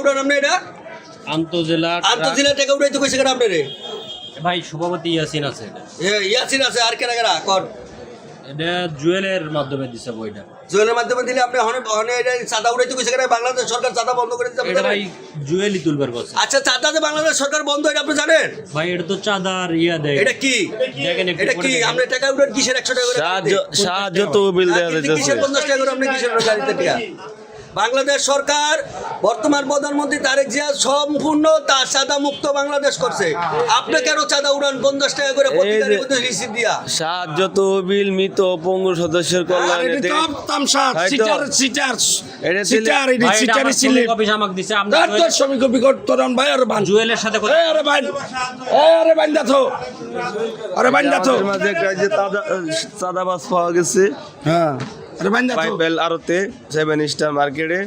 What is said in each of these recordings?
উড়ান আপনি এটা আন্তজেলা টাকা উড়াইতে কইছে কেন আপনারে ভাই সভাপতি ইয়াসিন আছে ইয়াসিন আছে আর কেনা কেনা কর এটা জুয়েলের মাধ্যমে দিছে বইটা জুয়েলের মাধ্যমে দিলে আপনি হনে এটা চাঁদা উড়াইতে কইছে কেন বাংলাদেশ সরকার চাঁদা বন্ধ করে দিতে এটা ভাই জুয়েলই তুলবার কথা আচ্ছা চাঁদা যে বাংলাদেশ সরকার বন্ধ এটা আপনি জানেন ভাই এটা তো চাঁদার ইয়া দেয় এটা কি দেখেন এটা কি আপনি টাকা উড়ান কিসের 100 টাকা করে সাহায্য তহবিল দেয়া যাচ্ছে কিসের 50 টাকা করে আপনি কিসের গাড়িতে টাকা বাংলাদেশ সরকার বর্তমান প্রধানমন্ত্রী তারেক জিয়া সম্পূর্ণ চাঁদা মুক্ত বাংলাদেশ করছে আপনি কেন চাঁদা উড়ান 50 টাকা করে প্রতি গাড়ির মধ্যে রিসিভ দিয়া সাহায্য তহবিল মৃত পঙ্গু সদস্যের কল্যাণে কপি সামাক দিছে আমরা জুয়েলের সাথে মাঝে একটা যে চাঁদাবাজ পাওয়া গেছে হ্যাঁ পাইপেল আরতে 7 স্টার মার্কেটে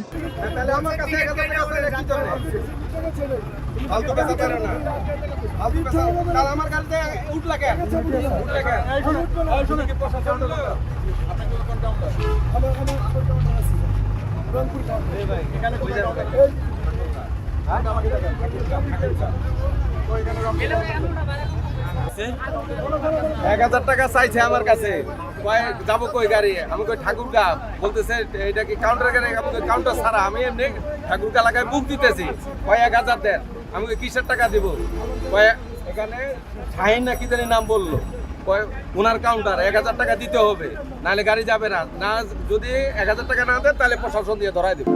এক 1000 টাকা চাইছে আমার কাছে যাবো কই গাড়ি আমি কই ঠাকুরগা বলতেছে এটা কি কাউন্টার গাড়ি আমি কই কাউন্টার ছাড়া আমি এমনি ঠাকুরগা এলাকায় বুক দিতেছি কয় 1000 দেন আমি কই কিসের টাকা দিব কয় এখানে শাহিন না কি জানি নাম বললো কয় ওনার কাউন্টার 1000 টাকা দিতে হবে নাহলে গাড়ি যাবে না না যদি 1000 টাকা না দেন তাহলে প্রশাসন দিয়ে ধরায় দেবে